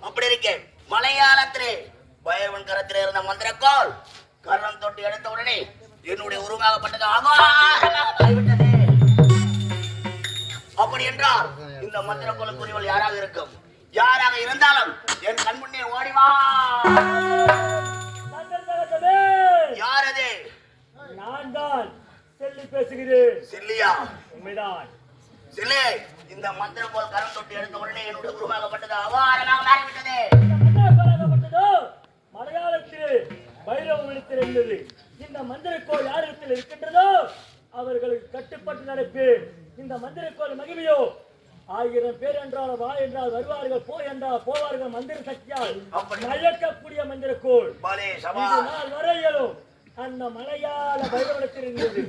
அப்படி இருக்கேன் மலையாளத்திலே பைரவன் கரத்திலே இருந்த மந்திரக்கோள் கரணம் தொட்டு எடுத்த உடனே என்னுடைய உருவாகப்பட்டது ஆகாவிட்டது. அப்படி என்றால் இந்த மந்திரக்கோளுக்குரியவள் யாராக இருக்கும்? யாராக இருந்தாலும் என் கண் முன்னே ஓடிவா. யார் அது? நான் தான் செல்லி பேசுகிறேன். செல்லியா? உண்மைதான். செல்லே, இந்த மந்திரக்கோள் கரம் தொட்டு எடுத்த உடனே என்னுடைய உருவாகப்பட்டது அபாரமாக மாறிவிட்டது. மலையாளத்தில் பைரவம் இடத்தில் இருந்தது. இந்த மந்திரக்கோள் யாரிடத்தில் இருக்கின்றதோ அவர்களுக்கு கட்டுப்பட்டு நடப்பேன். இந்த மந்திரக்கோள் மகிமையோ 1000 பேர் என்றால் வா என்றால் வருவார்கள், போ என்றால் போவார்கள். மந்திர சக்தியால் மயக்கக்கூடிய மந்திரக்கோள் நாள் வரையிலும் அந்த மலையாள பைரவனத்தில் இருந்தது.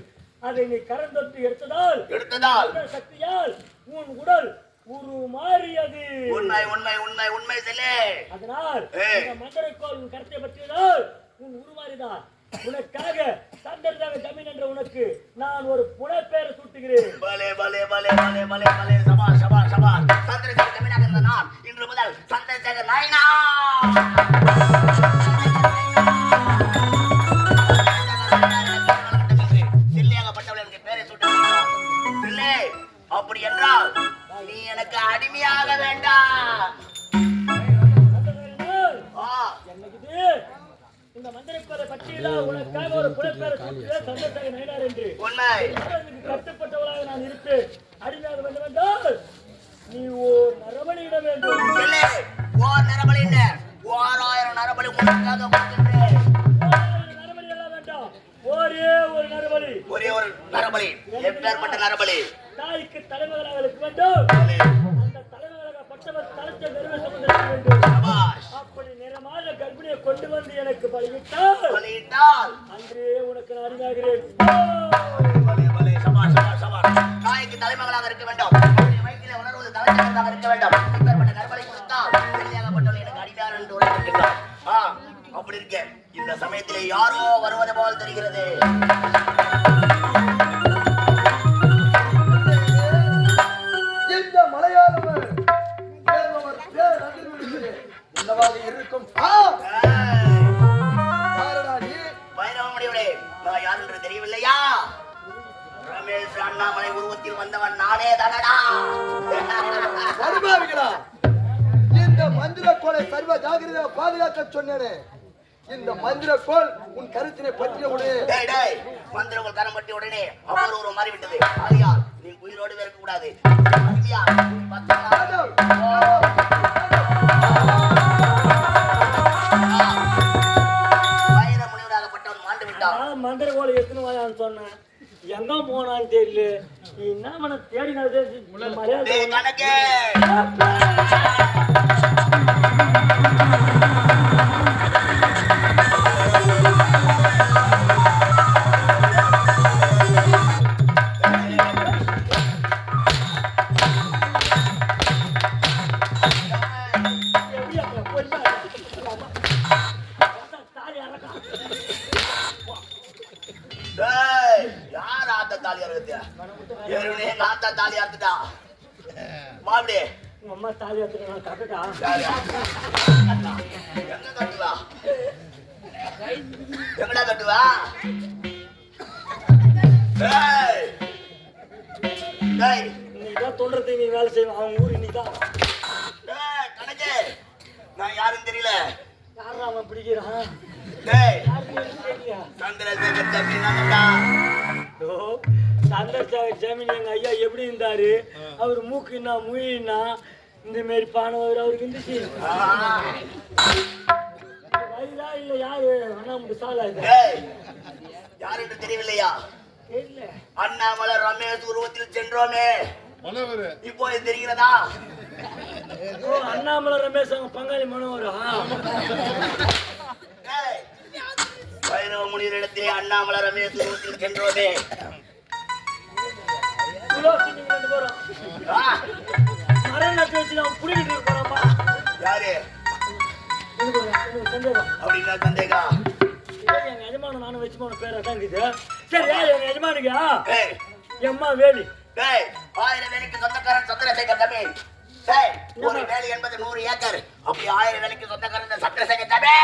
அதை நீ கரந்தொட்டு எடுத்ததால் சக்தியால் உன் உடல் உருமாறியது. உண்மை உண்மை உண்மை உண்மை செல்லே. அதனால் இந்த மந்திரக்கோள் உன் கருத்தை பற்றியதால் உன் உருமாறிதான். உனக்காக சந்தர்தாக ஜமீன் என்ற உனக்கு நான் ஒரு புனைப்பெயரை சூட்டுகிறேன். பலே பலே பலே பலே பலே பலே சபா சபா சபா. சந்திரசேகர் ஜமீனாக இருந்த நான் இன்று முதல் சந்திரசேகர் நாயனா. செல்லியாகப்பட்டவள் எனக்கு பேரை சூட்டுகிறேன். செல்லே, அப்படி என்றால் நீ எனக்கு அடிமையாக வேண்டாம். இந்த மந்திரக்கோளை பற்றியில உனக்காக ஒரு புனைப்பெயரை சூட்டுகிறேன். சந்திரசேகர் நாயனார் என்று. உண்மை. கட்டுப்பட்டவளாக நான் இருப்பேன். அடிமையாக வேண்டும் என்றால் நீ ஓர் நரபலியிட வேண்டும். ஓர் நரபலி என்ன? 1000 நரபலி உனக்காக கொடுக்கின்றேன். நரபலி எல்லாம் வேண்டாம். ஒரே ஒரு நரபலி. ஒரே ஒரு நரபலி. எப்பேற்பட்ட நரபலி? தாய்க்கு தலைமகனாக இருக்க வேண்டும். அந்த தலைமகனாக பட்டவர் தலைச்ச பெருமை சுமந்திருக்க வேண்டும். அப்படி நிறமான கர்ப்பிணியை கொண்டு வந்து எனக்கு பலியிட்டால் அன்றே உனக்கு நான் அடிமையாகிறேன். தாய்க்கு தலைமகளாக இருக்க வேண்டும். வயிற்றிலே உணர்வது தலைச்சங்களாக இருக்க வேண்டும். இப்பேற்பட்ட நரபலி கொடுத்தால் வெள்ளியாகப்பட்டவள் எனக்கு அடிமையார் என்று உரைக்கின்றார். அப்படி இருக்க இந்த சமயத்திலே யாரோ வருவது போல் தெரிகிறது. இந்த மலையாளவர் இருக்கும் பைரவமுடியவளே, நான் யார் என்று தெரியவில்லையா? ரமேஷ் அண்ணாமலை உருவத்தில் வந்தவன் நானே தானடா. வருமாவிகளா, இந்த மந்திரக்கோளை சர்வ ஜாகிரதையாக பாதுகாக்க சொன்னேனே. இந்த மந்திரக்கோள் உன் கருத்தினை பற்றிய உடனே மந்திரக்கோள் கரம் பற்றிய உடனே அவ்வளவு மாறிவிட்டது. ஆகையால் நீ உயிரோடு இருக்க கூடாது. மந்திரக்கோளை எத்தனை வாயான்னு சொன்னேன். எங்க போனான்னு தெரியல. என்ன தேடினது மரியாதை டேய், யார் ஆத்த தாலி அறுக்குது? ஏற்கனவே எங்க ஆத்தா தாலி அறுத்துட்டா. மாப்பிடி, உங்க அம்மா தாலி எடுத்துட்டு நான் கட்டட்டா? யாரு? எங்க கட்டுவா? எங்கடா கட்டுவா? டேய், டேய், நீதான் சொல்றது நீ வேலை செய்வோம் அவங்க ஊர் இன்னைக்குதான். டேய், கணக்கு, நான் யாருன்னு தெரியல. யாரா அவன் பிடிக்கிறான்? டேய், யாருன்னு எனக்கு தெரியலையா? சந்திரசேகர் தம்பி நான்டா. ஓ, சந்திரசேகர் ஜமீன் எங்க ஐயா எப்படி இருந்தாரு? அவர் மூக்குன்னா முயின்னா இந்த மாரி பானவர் அவருக்கு இருந்துச்சு. வயதா இல்ல யாரு அண்ணாமுடி சாலா இது? டேய், யார் என்று தெரியவில்லையா? தெரியல. அண்ணாமலை ரமேஷ் உருவத்தில் சென்றோமே, இப்போ இது தெரிகிறதா? ஓ, அண்ணாமலை ரமேஷ் அவங்க பங்காளி மனோகரா? டேய், பைரவ முனிவர் இடத்திலே அண்ணாமலை ரமேஷ் உருவத்தில் சென்றோமே. சுலோசினி ரெண்டு பேரும் ஆ, மரம் நட்டு வச்சு அவன் புடிக்கிட்டு இருப்பாரப்பா. யாரு? எனக்கு சந்தேகம். அப்படின்னா சந்தேகம். ஏய், எங்க எஜமானு நானும் வச்சு போன பேரா தான் இருக்குது. சரி, எங்க எஜமானுக்கு டேய், எம்மா வேலி. டேய், 1000 வேலைக்கு சொந்தக்காரன் சந்திரசேகர் தம்பி. டேய், ஒரு வேலை என்பது 100 ஏக்கர். அப்படி 1000 வேலைக்கு சொந்தக்காரன் இந்த சந்திரசேகர் தம்பி.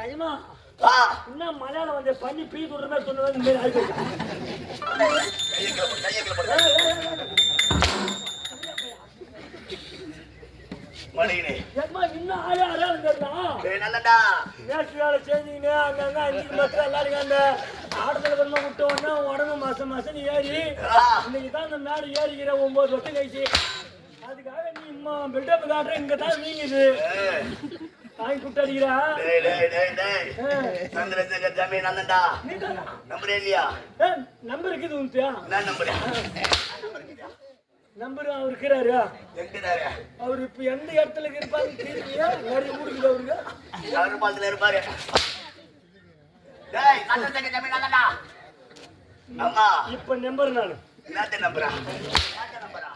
எஜமா ஆ, இன்னும் மலையாளம் வந்து பண்ணி பீ கொடுற மாதிரி சொன்னது இந்த மாதிரி ஆயிடுச்சு. கையைக்குள்ள போடு, கையைக்குள்ள போடு. மணினே, எஜமா இன்னும் ஆளே இருந்தா டேய் நல்லடா. நேற்று வேலை செஞ்சீங்கன்னு அங்கங்க 5 மாசம் எல்லாருங்க அந்த ஆடத்துல கொஞ்சமா விட்ட உடனே உடம்பு மாசம் ஏறி இன்னைக்கு தான் அந்த மேல ஏறிக்கிற 9 வருஷம் கழிச்சு. அதுக்காக நீ இம்மா பில்டப் காட்டுற இங்க தான் நீங்குது தாய் குட்டடிக்கிறா. டேய், டேய், டேய், டேய். சந்திரசேகர் தம்பி நல்லடா. நம்பரே இல்லையா? நம்பர் இருக்குது உன்கிட்ட? என்ன நம்பரு? நம்பர் அவர் இருக்கிறாரு. எங்கடாரு? அவர் இப்ப எந்த இடத்துல இருப்பாரு தெரியலையா? நிறைய ஊருக்கு அவருக்கு யாரு பாலத்துல இருப்பாரு? டேய், சந்திரசேகர் தம்பி நல்லடா. அம்மா, இப்ப நம்பர் நானு என்னத்த நம்பரா? என்னத்த நம்பரா?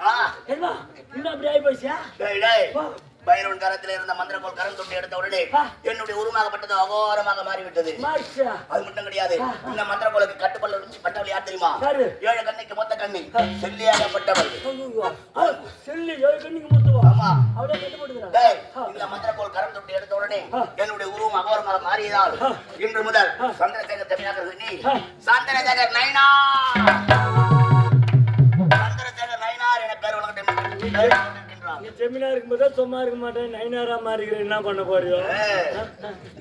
ஆ, என்ன இன்னும் அப்படி ஆகி போயிச்சா? டேய், டேய். பைரவன் கரத்தில் இருந்த மந்திரக்கோள் கரம் தொட்டு எடுத்த உடனே என்னுடைய உருவமாகப்பட்டது அகோரமாக மாறிவிட்டது. மாறிச்சா? அது மட்டும் கிடையாது, இந்த மந்திரக்கோளுக்கு கட்டுப்பட்டவள் யார் தெரியுமா? யாரு? 7 கண்ணுக்கு மொத்த கண்ணி செல்லியாகப்பட்டவள். செல்லி 7 கண்ணுக்கு மொத்தவா? ஆமா. அவளே கட்டு போட்டுக்கிறா. டேய், இந்த மந்திரக்கோள் கரம் தொட்டு எடுத்த உடனே என்னுடைய உருவம் அகோரமாக மாறியதால் இன்று முதல் சந்திரசேகர் தமிழாக நீ சந்திரசேகர் நைனார். சந்திரசேகர் நைனார் என பேர் வழங்கட்டும். செமினா இருக்கும்போது சும்மா இருக்க மாட்டேன். நைனாரா மாறிக்கிறேன், என்ன பண்ண போறியோ?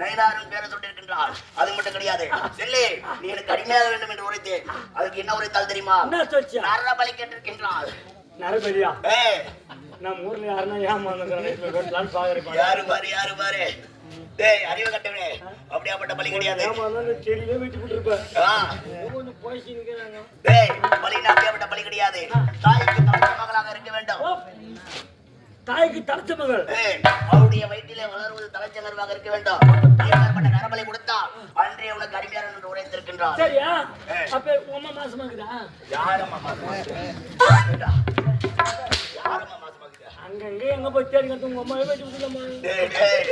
நைனாரும் பேரை சொல்லியிருக்கின்றார். அது மட்டும் கிடையாது, செல்லி நீ எனக்கு அடிமையாக வேண்டும் என்று உரைத்தேன். அதுக்கு என்ன உரைத்தால் தெரியுமா? என்ன சொல்லியா? நரபலி கேட்டிருக்கின்றார். நரபலியா? ஏய், நம்ம ஊர்ல யாருன்னா ஏமாந்துக்கிறான் பாக்குறேன். யாரு பாரு, யாரு பாரு. டேய், அறிவு கட்டவனே, அப்படியாப்பட்ட பலி கிடையாது. செடியிலே வீட்டு போட்டுருப்பேன். கொஞ்சம் போயிச்சு நிக்கிறாங்க. டேய், பலினா அப்படியாப்பட்ட பலி கிடையாது. தாய்க்கு தகுந்த மகளாக இருக்க வேண்டும். தாய்க்கு தலைச்ச மகள். அவருடைய வயிற்றிலே வளர்வது தலைச்சங்கரமாக இருக்க வேண்டும். ஏற்பட்ட நரபலி கொடுத்தா அன்றே உனக்கு அடிமையார் என்று உரைத்திருக்கின்றார். சரியா? அப்ப உங்க மாசமா இருக்குதா? யாரம்மா மாசமாக்குதா? யாரம்மா மாசமாக்குதா? அங்கங்க எங்க போய் தேடி கத்து உங்க அம்மாவே வச்சு விட்டுலம்மா. டேய், டேய்.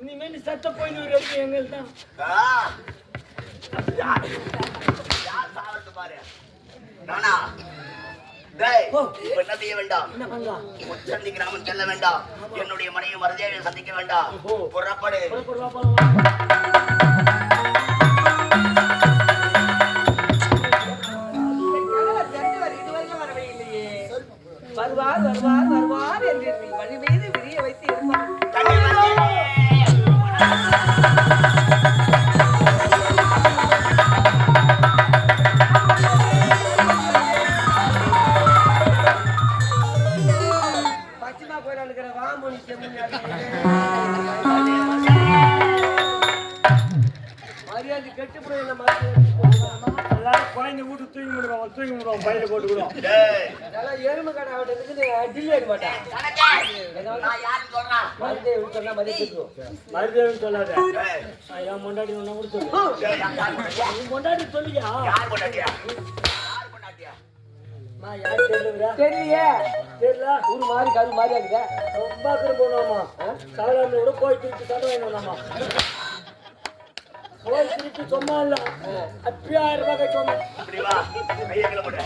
இனிமே நீ சத்த போய் இருக்கு எங்களுக்கு தான். யார் சாவத்து பாரு. நானா? டேய், இப்ப என்ன செய்ய வேண்டாம்? என்ன பண்ணலாம்? முச்சந்தி கிராமம் செல்ல வேண்டாம். என்னுடைய மனைவி மருதேவியை சந்திக்க வேண்டாம். புறப்படு. வருவார் வருவார் வருவார் என்று வழி மீது விரிய வைத்து இருப்பார். பச்சிமா போயிடானுக்கிற வாம்பொழி மரியாதை கெட்டு போய் எல்லாரும் குழந்தை வீட்டு தூக்கி விடுவோம் பையில போட்டுக்கிறோம். டேய், எருமை கடை ஆகட்டுக்கு டில்லி ஆக மாட்டேன். நான் யாருன்னு சொல்றேன்? மருதேவி சொன்னா மதிப்பு. மருதேவின்னு சொல்லாத. டேய், என் பொண்டாட்டி ஒண்ணா கூட சொல்லு. டேய், யார் பொண்டாட்டியா? உன் பொண்டாட்டி சொல்லியா? யார் பொண்டாட்டியா? யார் பொண்டாட்டியா? நான் யார் தெரியல தெரியலையே. தெரியல ஒரு மாதிரி கரு மாதிரி இருக்குதா? ரொம்ப திரும்பணுமா சாதாரண கூட போய் திருப்பி சண்டை வாங்கினோம்மா போய் திருப்பி சும்மா இல்ல 5000 ரூபாய் கட்டணும் அப்படி வா கையை கீழே போடு.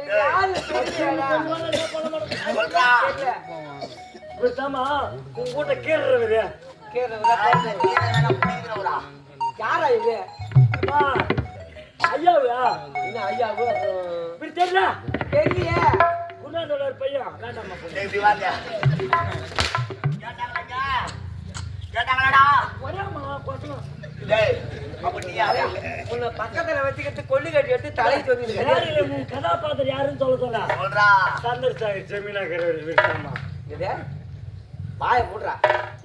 யாரு தெரியலையா? சொல்றா. இப்படித்தாமா உன் கூட்ட கீறுறவரு கேக்குறவங்க ஆயிரத்தி கீழே வேணா புடிக்கிறவரா. யாரா இது? ஐயாவையா என்ன ஐயாவு? இப்படி தெரியல தெரியலையே. குருநாதோட ஒரு பையன் வேண்டாம்மா டேய், இப்படி வாங்க. கேட்டாங்களாங்க? கேட்டாங்களாடா? ஒரேம்மா பசங்க டேய், அப்ப நீ யாரு? உன்னை பக்கத்துல வச்சுக்கிட்டு கொள்ளு கட்டி எடுத்து தலை சொல்லி யாரு உன் கதாபாத்திரம் யாருன்னு சொல்ல சொல்ல சொல்றா. சந்தர் சாய் ஜெமினா கரவர் விட்டாமா வாய போடுறா.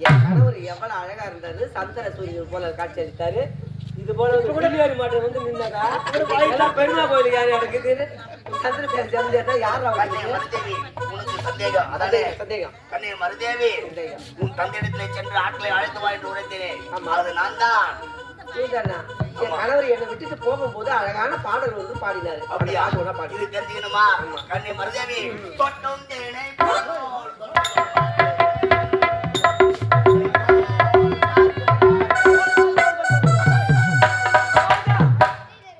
என் கணவர் எவ்வளவு அழகா இருந்தாரு, சந்திர சூரியன் போல காட்சி அளித்தாரு. இது போல ஒரு குடியாரி மாட்டை வந்து நின்னாக்கா எல்லாம் பெருமா கோயிலுக்கு யாரு நடக்குது? சந்திர பேர் ஜெமினா யாரா கண்ணே மருதேவி, உனக்கு சந்தேகம் அதானே? சந்தேகம். கண்ணே மருதேவி, சந்தேகம். உன் தந்தையிடத்திலே சென்று ஆட்களை அழைத்து வா என்று உரைத்தேனே. ஆமா. அது நான் தான். நீதானா? என் கணவர் என்னை விட்டுட்டு போகும்போது அழகான பாடல் வந்து பாடினாரு. அப்படியா? பாடுவோனா பாடி. இது தெரிஞ்சுக்கணுமா? கண்ணே மருதேவி, தொட்டும் தேனை போல்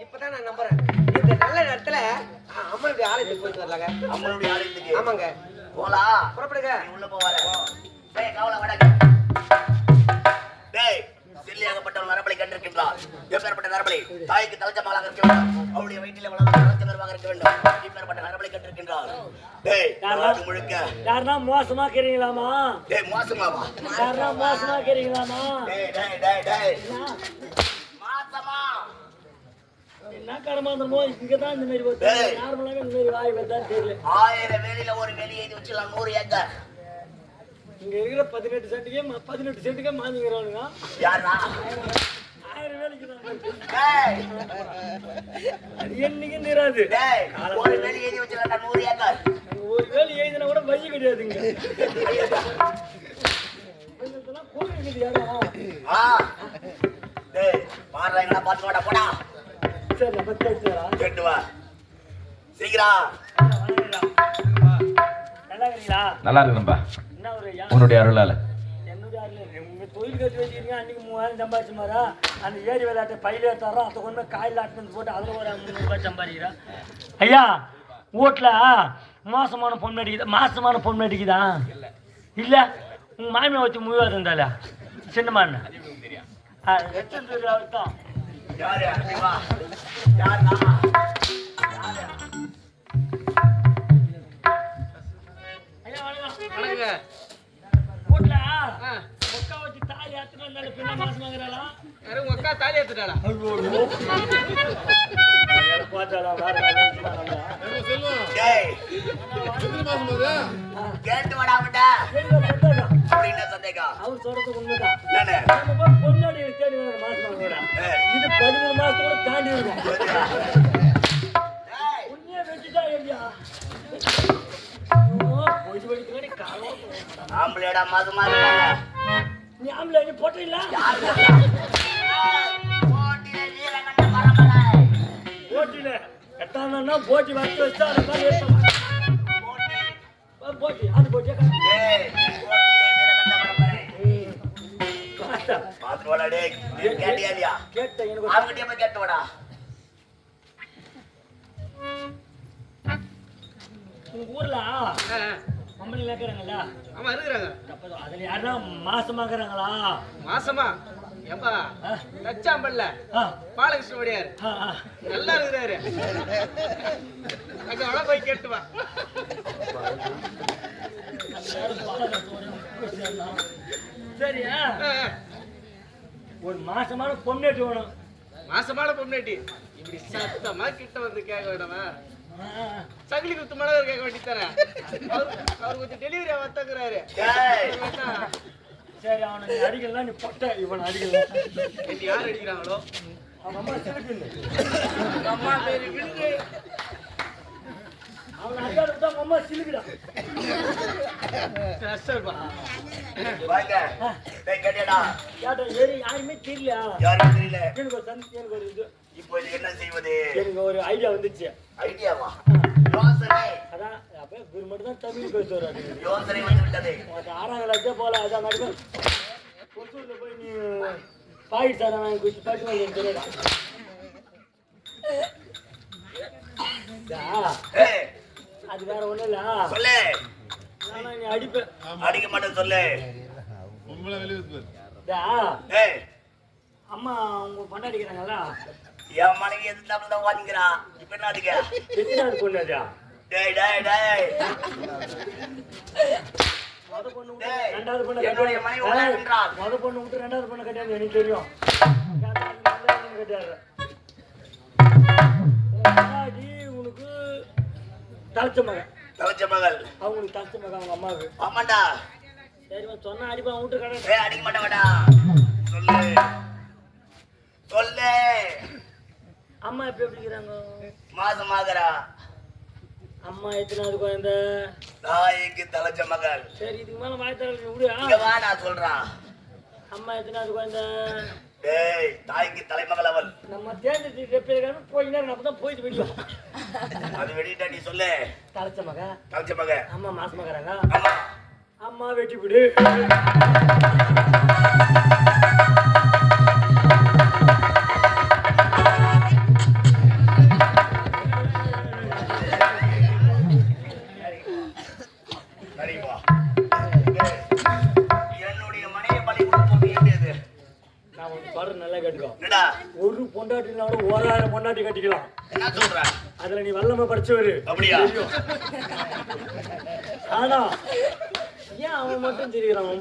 இப்பதான் நான் நம்புறேன். இந்த நல்ல நேரத்துல அம்மனுடைய ஆலயத்துக்கு போயிட்டு வரலாங்க. அம்மனுடைய ஆலயத்துக்கு ஆமாங்க. போலாம். புறப்படுங்க. நீ உள்ள போவார. டேய், கவலை வடங்க. டேய், செல்லியாகப்பட்டவள் நரபலி கண்டிருக்கின்றாள். எப்பேற்பட்ட நரபலி? தாய்க்கு தலைச்சமாளாக இருக்க வேண்டும். அவளுடைய வயிற்றிலே வளர்ந்த தலைச்சமரமாக இருக்க வேண்டும். இப்பேற்பட்ட நரபலி கண்டிருக்கின்றாள். டேய், நாடு முழுக்க. யாருன்னா மோசமா இருக்கிறீங்களாமா டேய், மோசமாவா? யாருன்னா மோசமா இருக்கிறீங்களாமா டேய், டேய், டேய், டேய். மாசமா? என்ன கரமாந்தமோ இங்கதான் இந்த மாதிரி வருது டேய். நார்மலாவே இந்த மாதிரி வாய் வருதான்னு தெரியல 1000 வேலியில ஒரு வேலி எழுதி வச்சுலாம் 100 ஏக்கர். இங்க இருக்கிற 18 சென்ட்டுக்கே மாஞ்சிக்கிறானுங்க யாரா? 1000 வேலைக்கு தான் வருது. டேய், அது என்னைக்கு நிறாது டேய், ஒரு வேலி எழுதி வச்சுலாம் 100 ஏக்கர். ஒரு வேலை எழுதினா கூட வழி கிடையாதுங்க கோவில் யாரும் ஆ. டேய், பாடுறா, எங்கடா பார்த்து வாடா, போடா. சரி பத்து வச்சுடா கேட்டு வா. சீக்கிரம். நல்லா இருக்கீங்களா நல்லா இருக்கணும்பா என்ன ஒரு உன்னுடைய அருளால. என்னுடைய உங்க தொழில் கட்டி வச்சுக்கிறீங்க அன்னைக்கு 3000 சம்பாதிச்சு மாறா அந்த ஏரி விளையாட்டை பயில தரோம் அதை கொண்டு காயில் ஆட்டு போட்டு அதில் ஒரு 300 ரூபாய் சம்பாதிக்கிறேன் ஐயா வீட்டில் மோசமான பொண்ணு அடிக்குதா மாசமான பொண்ணு அடிக்குதா இல்லை உங்கள் மாமியை வச்சு முடிவாக இருந்தால சின்ன மாமி தான் யாரு? நீ வா. யாருடா? ஐயா வணக்கம் வணக்கங்க. வீட்டில் முக்கா வச்சு தாலி ஆத்துட்டு வந்தாலும் பின்ன மாசமாங்கிறாளா யாரும் உங்க அக்கா தாலி எடுத்துட்டாளா? டேய், கேட்டு வாடா அவன்கிட்ட. அப்படி என்ன சந்தேகம்? அவர் சொல்றது உண்மைதான் என்னன்னு? நம்ம போய் பொண்ணோட தேடி வர மாசம் கூட இது 13 மாசத்தோட தாண்டி இருக்கும் டேய், உண்மையா வச்சுட்டா இல்லையா பொய்து வடிக்கிறாடி காலம் ஆம்பளையோட மதுமா இருக்காங்க. நீ ஆம்பளை நீ போட்டில்ல யாரு? போட்டியில வீரகண்ட பரம்பரை. போட்டியில எட்டானா போட்டி வச்சு வச்சா அந்த மாதிரி போட்டி அது போட்டியா டேய், போட்டியில வீரகண்ட பரம்பரை. பார்த்து வாடா டேய். நீ கேட்டியா இல்லையா? கேட்ட எனக்கு அவன்கிட்டயே போய் கேட்டு வாடா. உங்க ஊர்ல பொம்பளை கேட்கறாங்கல்ல ஆமா இருக்கிறாங்க. அதுல யாருன்னா மாசமாக்குறாங்களா மாசமா ஏப்பா தச்சாம்பல்ல பாலகிருஷ்ண வடியார் நல்லா இருக்கிறாரு. அங்க அவளை போய் கேட்டு வா. சரியா ஒரு மாசமான பொண்ணேட்டு வேணும் மாசமான பொம்னாட்டி இப்படி சத்தமா கிட்ட வந்து கேட்க வேண்டாமா? சங்கிலி குத்து மழை கேட்க வேண்டித்தானே? அவர் கொஞ்சம் டெலிவரி வத்தங்குறாரு. டேய், சரி அவனை நீ அடிக்கலாம் நீ பொட்ட இவனை அடிக்கலாம் யார் அடிக்கிறாங்களோ அவன் அம்மா சிறுக்குன்னு அம்மா பேரு விழுந்து அவனை அடிக்காத விட்டா அவன் அம்மா சிலுக்குடா வாங்க. டேய் கேட்டியாடா? கேட்டா ஏறி யாருமே தெரியல. யாருக்கும் தெரியல. எனக்கு ஒரு இது இப்போ இது என்ன செய்வது? எனக்கு ஒரு ஐடியா வந்துச்சு. ஐடியாவா? யோசனை. அதான் அப்ப இவர் மட்டும் தான் தமிழ் பேசுவாரு. யோசனை வந்து விட்டது. 6ஆம் கிளாஸே போல அதான் நடுவே கொசூர்ல போய் நீ பாக்கெட் சாரை வாங்கி குடிச்சு பாட்டு வாங்கி தெரியல. ஏய், அது வேற ஒண்ணும் இல்ல. சொல்லு. நானா நீ அடிப்பேன். அடிக்க மாட்டேன் சொல்லு. ஏய், அம்மா உங்க பொண்டாடிக்கிறாங்கல்ல என் மனைவி எதிர்த்தாப்புல தான் வாங்கிக்கிறா. இப்ப என்ன அதுக்கு? எத்தனாவது பொண்ணு அது? டேய் டேய் டேய். முத பொண்ணு விட்டு டேய், ரெண்டாவது பொண்ணு என்னுடைய மனைவி உணர்கின்றாள். முத பொண்ணு விட்டு ரெண்டாவது பொண்ணு கட்டியாது எனக்கு தெரியும். கட்டியாரு உனக்கு தலைச்ச மகன், தவச்ச மகள். அவங்களுக்கு தலைச்ச மகன் அவங்க அம்மாவுக்கு. ஆமாண்டா. சரிம்மா சொன்னா அடிப்பா விட்டு கடை. ஏய், அடிக்க மாட்டேன்டா. சொல்லு. சொல்லு. அம்மா எப்ப எப்படி இருக்கிறாங்க? மாசமாகறா. அம்மா எத்தனாவது குழந்தை? தாய்க்கு தலைச்ச மகள். சரி இதுக்கு மேல வாய் தர விடு. இங்க வா, நான் சொல்றான். அம்மா எத்தனாவது குழந்தை? டேய், தாய்க்கு தலைமகள் அவள். நம்ம தேர்ந்து ரெப்பிருக்காங்க போயினா அப்பதான் போயிட்டு விடுவோம். அது வெளியிட்ட நீ சொல்லு. தலைச்ச மக, தலைச்ச மக. அம்மா மாசமாகறாங்க. ஆமா. அம்மா வெட்டி விடு. சரிப்பா. என்னுடைய மனைவி பலி கொடுப்போம் ஏண்டியது. நான் உனக்கு சொல்றேன் நல்லா கேட்டுக்கோ. என்னடா? ஒரு பொண்டாட்டினால 1000 பொண்டாட்டி கட்டிக்கலாம். என்ன சொல்ற? அதுல நீ வல்லமை படிச்சவரு. அப்படியா? ஆனா ஏன் அவன் மட்டும் தெரியுறான்?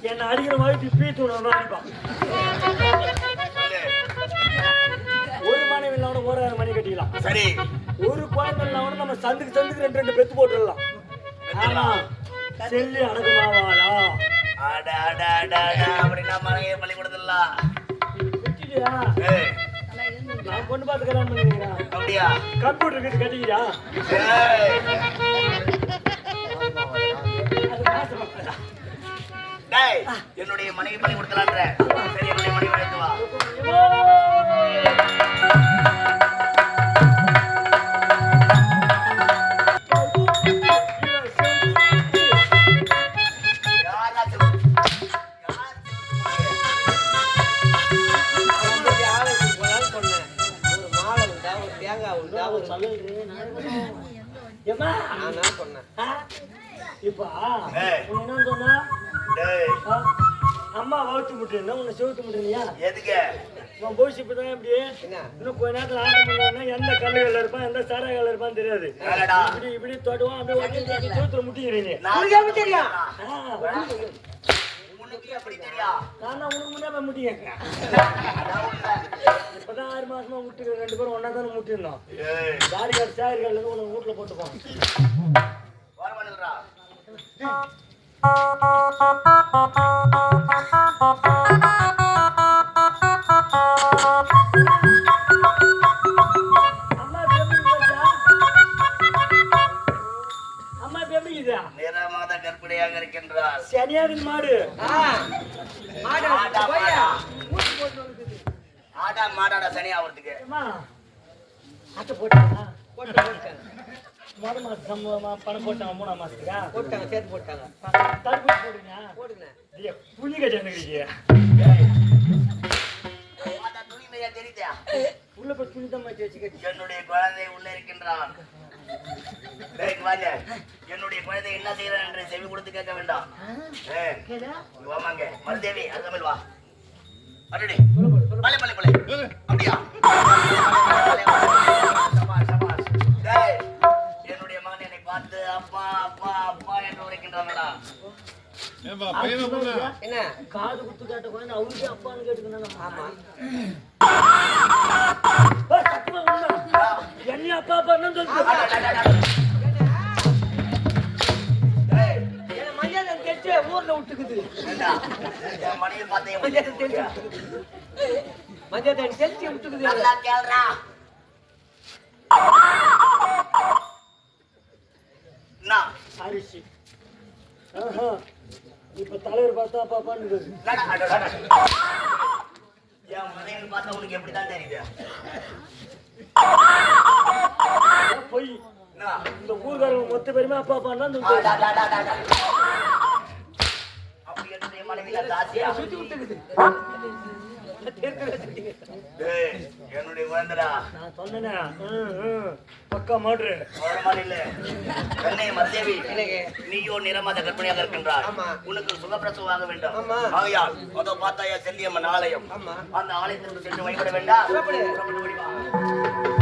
என்ன அடிக்கிற மாதிரி பீத்து அடிப்பான். சொல்லு. ஒரு மனைவி இல்லாம 1000 மணி கட்டிக்கலாம். சரி. ஒரு குழந்தை இல்லாம நம்ம சந்துக்கு 2 பெத்து போட்டுடலாம். ஆனா செல்லி அடக்கமாவாளா? அட அட அட அட, அப்படின்னா மனைவியை பலி கொடுத்துடலாம். வெட்டிட்டியா? ஏய், நான் பொண்ணு பார்த்து கல்யாணம் பண்ணிக்கிறேன். அப்படியா? கம்ப்யூட்டர் கிட்ட கட்டிக்கிறியா? ஏய், அது மாசம் பார்க்கறா. டேய், என்னுடைய மனைவி பலி கொடுத்தலான்ற. சரி, என்னுடைய மனைவி எடுத்து வா. யாரா சொல்லு? யார் சொல்லு? ஒரு மாலை உண்டா, ஒரு தேங்காய் உண்டா, ஒரு ஏம்மா? நான் சொன்னேன். ஆ? இப்ப ஏய். உன்னை என்ன சொன்னா? டேய், ஆ? அம்மா வளர்த்து முட்டுனா உன்னை செவுத்து முட்டுனியா? எதுக்கு? உன் போய்ஸ் இப்பதான் இப்படி என்ன? இன்னும் கொஞ்ச நேரத்துல ஆட்டம் பண்ணுவான்னா எந்த கல்லுகள் இருப்பான் எந்த சாராகள் இருப்பான்னு தெரியாது. என்னடா? இப்படி இப்படி தொடுவான் அப்படியே உடனே செவுத்துல முட்டிக்கிறீங்க. நான் எப்படி தெரியும்? உனக்கு எப்படி தெரியும்? நான் தான் உனக்கு முன்னே போய் முட்டிங்க. இப்பதான் 6 மாசமா முட்டு 2 பேரும் ஒன்னா தானே முட்டிருந்தோம். ஏய், தாரிகார் சேகர்கள் இருந்து உனக்கு வீட்டுல போட்டுப்போம். வரமாட்டேங்கிறா. அம்மா பெமிக்குதா? அம்மா பெமிக்குதா? நிறமாத கற்பனையாக இருக்கின்றார். சனியாவின் மாடு. மாடா, ஆடா, போய்யா. மாடா. ஆடா மாடாடா சனி ஆவறதுக்கு. அம்மா அட்டை போட்டாங்க. போட்டாங்க. முதல் மாசம் சம்பளம் பணம் போட்டாங்க 3ஆம் மாசத்துக்கா? போட்டாங்க, சேர்த்து போட்டாங்க. தடுப்பூசி போடுங்க. போடுங்க. இல்லையா புண்ணி கட்டிருக்கீங்க. மாடா துணி மேயா தெரியுதா? உள்ள போய் துணி தான் மாட்டி வச்சு கட்டி. என்னுடைய குழந்தை உள்ளே இருக்கின்றான். டேய் வாங்க. என்னுடைய குழந்தை என்ன செய்யறான் என்று செவி கொடுத்து கேட்க வேண்டாம். ஏய், இங்க வாமாங்க. மருதேவி அருகாமல் வா. அடடே. மலை மலை மலை. அப்படியா? சபாஷ் சபாஷ். டேய், என்னுடைய மகன் என்னை பார்த்து அப்பா அப்பா அப்பா என்று உரைக்கின்றானடா. என்ன? காது குத்து கேட்ட குழந்தை அவருக்கு அப்பான்னு கேட்டுக்கணும். ஆமா. என்ன அப்பா அப்பான்னு சொல்லிட்டு டேய், என்ன மஞ்சள் தெரிச்சு ஊர்ல விட்டுக்குது. ஏண்டா? என் மனைவி பார்த்தேன். மஞ்சள் தெரிச்சு. மஞ்சள் தண்ணி தெளிச்சு விட்டுக்குது நல்லா கேள்றா. என்ன? அரிசி. ஆஹா. இப்ப தலைவர் பார்த்தா பாப்பான்னு அடடா, அடடா. என் மனைவின்னு பார்த்தா உனக்கு எப்படிதான் தெரியுது? பொய். என்ன? இந்த ஊர்காரங்க மொத்த பேருமே அப்பா அப்பான்னு தான் சொல்லுவாங்க. அடடடடடட. அப்படி என்னுடைய மனைவியில தாசியா? சுத்தி விட்டுக்குது டேய், என்னுடைய குழந்தைடா. நான் சொன்னேனே. பக்கா மாட்ரு. ஓரமால் இல்ல. கண்ணே மருதேவி, எனக்கு நீயோ நிறமாத கற்பனையாக இருக்கின்றாய். ஆமா. உனக்கு சுகப்பிரசவமாக வேண்டும். ஆமா. ஆகையால் அதோ பார்த்தாயா செல்லியம்மன் ஆலயம். ஆமா. அந்த ஆலயத்திற்கு சென்று வழிபட வேண்டாம். புறப்படு. புறப்பட்டு ஓடி வா.